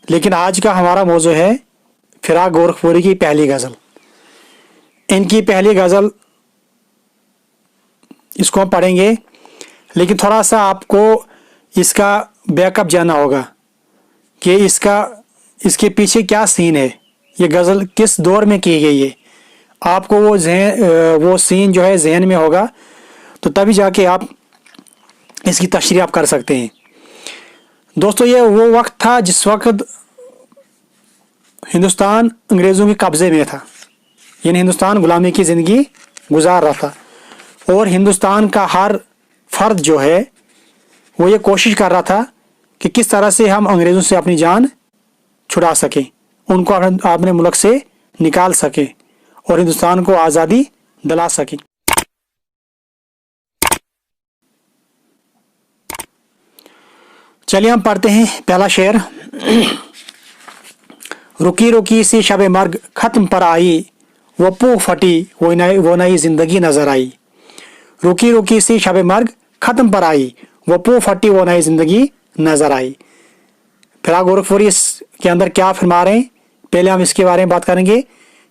لیکن آج کا ہمارا موضوع ہے فراق گورکھپوری کی پہلی غزل. ان کی پہلی غزل اس کو ہم پڑھیں گے، لیکن تھوڑا سا آپ کو اس کا بیک اپ جانا ہوگا کہ اس کے پیچھے کیا سین ہے، یہ غزل کس دور میں کی گئی ہے. آپ کو وہ سین جو ہے ذہن میں ہوگا تو تبھی جا کے آپ اس کی تشریح آپ کر سکتے ہیں. دوستو، یہ وہ وقت تھا جس وقت ہندوستان انگریزوں کے قبضے میں تھا، یعنی ہندوستان غلامی کی زندگی گزار رہا تھا، اور ہندوستان کا ہر فرد جو ہے وہ یہ کوشش کر رہا تھا کہ کس طرح سے ہم انگریزوں سے اپنی جان چھڑا سکیں، ان کو اپنے ملک سے نکال سکیں اور ہندوستان کو آزادی دلا سکیں. چلیے ہم پڑھتے ہیں پہلا شعر. رکی رکی سی شب مرگ ختم پر آئی، وہ پوہ پھٹی وہ نئی زندگی نظر آئی. رکی رکی سی شب مرگ ختم پر آئی، وہ پوہ پھٹی وہ نئی زندگی نظر آئی. فراق گورکھپوری اس کے اندر کیا فرما رہے ہیں، پہلے ہم اس کے بارے میں بات کریں گے.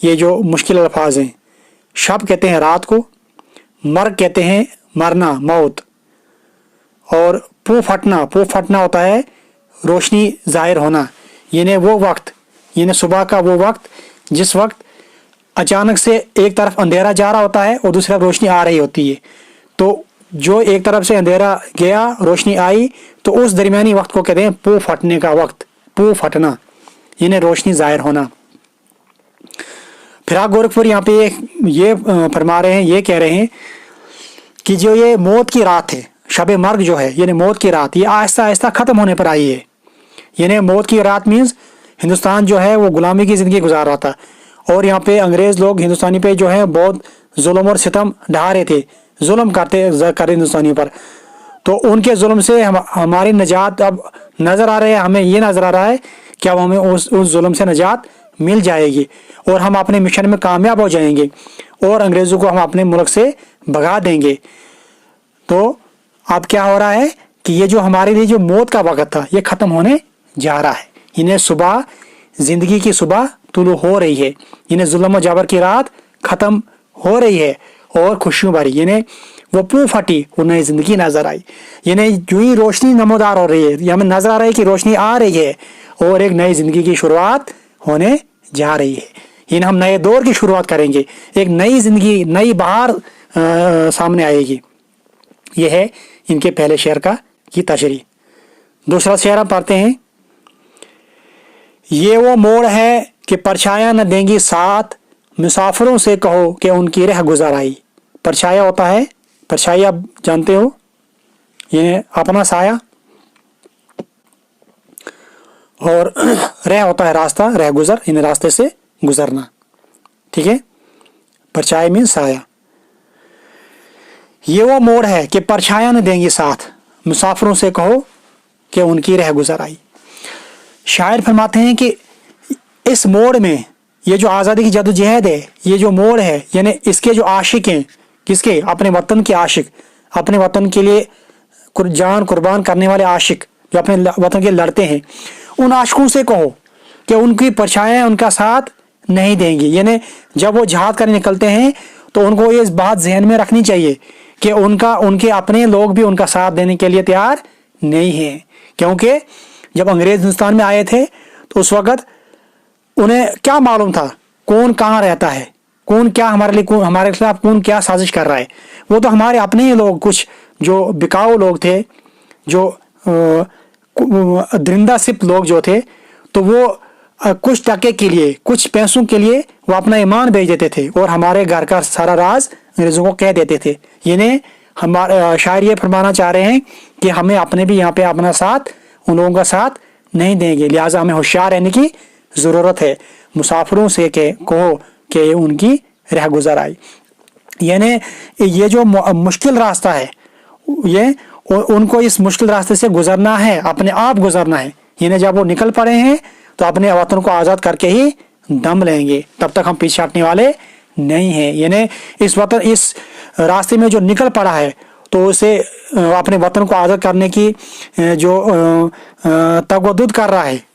یہ جو مشکل الفاظ ہیں، شب کہتے ہیں رات کو، مرگ کہتے ہیں مرنا موت، اور پو پھٹنا ہوتا ہے روشنی ظاہر ہونا، یعنی وہ وقت، یعنی صبح کا وہ وقت جس وقت اچانک سے ایک طرف اندھیرا جا رہا ہوتا ہے اور دوسری طرف روشنی آ رہی ہوتی ہے. تو جو ایک طرف سے اندھیرا گیا روشنی آئی تو اس درمیانی وقت کو کہتے ہیں پو پھٹنے کا وقت، پو پھٹنا یعنی روشنی ظاہر ہونا. فراق گورکھپوری یہاں پہ یہ فرما رہے ہیں، یہ کہہ رہے ہیں کہ جو یہ موت کی رات ہے، شب مرگ جو ہے یعنی موت کی رات، یہ آہستہ آہستہ ختم ہونے پر آئی ہے. یعنی موت کی رات مینز ہندوستان جو ہے وہ غلامی کی زندگی گزار رہا تھا، اور یہاں پہ انگریز لوگ ہندوستانی پہ جو ہے بہت ظلم اور ستم ڈھا رہے تھے، ظلم کرتے ہندوستانی پر. تو ان کے ظلم سے ہماری نجات اب نظر آ رہا ہے، ہمیں یہ نظر آ رہا ہے کہ اب ہمیں اس ظلم سے نجات مل جائے گی اور ہم اپنے مشن میں کامیاب ہو جائیں گے اور انگریزوں کو ہم اپنے ملک سے بھگا دیں گے. تو اب کیا ہو رہا ہے کہ یہ جو ہمارے لیے جو موت کا وقت تھا یہ ختم ہونے جا رہا ہے. انہیں صبح، زندگی کی صبح طلوع ہو رہی ہے، انہیں ظلم و جبر کی رات ختم ہو رہی ہے اور خوشیوں بھری، یعنی وہ پو پھٹی وہ نئی زندگی نظر آئی. یعنی جو ہی روشنی نمودار ہو رہی ہے، یہ ہمیں نظر آ رہا ہے کہ روشنی آ رہی ہے اور ایک نئی زندگی کی شروعات ہونے جا رہی ہے. یعنی ہم نئے دور کی شروعات کریں گے، ایک نئی زندگی، نئی بہار سامنے آئے گی. یہ ہے ان کے پہلے شعر کی تشریح. دوسرا شعر ہم پڑھتے ہیں. یہ وہ موڑ ہے کہ پرچھایا نہ دیں گی ساتھ، مسافروں سے کہو کہ ان کی رہ گزر آئی. پرچھایا ہوتا ہے، پرچھائی آپ جانتے ہو، یہ اپنا سایہ، اور رہ ہوتا ہے راستہ، رہ گزر یعنی راستے سے گزرنا. ٹھیک ہے، پرچھائی مین سایہ. یہ وہ موڑ ہے کہ پرچھایا نہ دیں گی ساتھ، مسافروں سے کہو کہ ان کی رہ گزر آئی. شاعر فرماتے ہیں کہ اس موڑ میں، یہ جو آزادی کی جدوجہد ہے، یہ جو موڑ ہے، یعنی اس کے جو عاشق ہیں، کس کے؟ اپنے وطن کے عاشق، اپنے وطن کے لیے جان قربان کرنے والے عاشق جو اپنے وطن کے لڑتے ہیں، ان عاشقوں سے کہو کہ ان کی پرچھائیاں ان کا ساتھ نہیں دیں گی. یعنی جب وہ جہاد کرنے نکلتے ہیں تو ان کو یہ بات ذہن میں رکھنی چاہیے کہ ان کے اپنے لوگ بھی ان کا ساتھ دینے کے لیے تیار نہیں ہیں. کیونکہ جب انگریز ہندوستان میں آئے تھے تو اس وقت انہیں کیا معلوم تھا کون کہاں رہتا ہے، کون کیا ہمارے خلاف کون کیا سازش کر رہا ہے. وہ تو ہمارے اپنے ہی لوگ، کچھ جو بکاؤ لوگ تھے، جو درندہ سپ لوگ جو تھے، تو وہ کچھ ٹکے کے لیے، کچھ پیسوں کے لیے وہ اپنا ایمان بیچ دیتے تھے اور ہمارے گھر کا سارا راز انگریزوں کو کہہ دیتے تھے. یعنی شاعر یہ فرمانا چاہ رہے ہیں کہ ہمیں اپنے بھی یہاں پہ اپنا ساتھ ان لوگوں کا ساتھ نہیں دیں گے، لہٰذا ہمیں ہوشیار رہنے کی ضرورت ہے. مسافروں سے کہو کہ ان کی رہ گزر آئی. یعنی یہ جو مشکل راستہ ہے، یہ ان کو اس مشکل راستے سے گزرنا ہے، اپنے آپ گزرنا ہے. یعنی جب وہ نکل پڑے ہیں تو اپنے وطن کو آزاد کر کے ہی دم لیں گے، تب تک ہم پیچھے ہٹنے والے نہیں ہیں. یعنی اس راستے میں جو نکل پڑا ہے تو اسے اپنے وطن کو آزاد کرنے کی جو تگودد کر رہا ہے،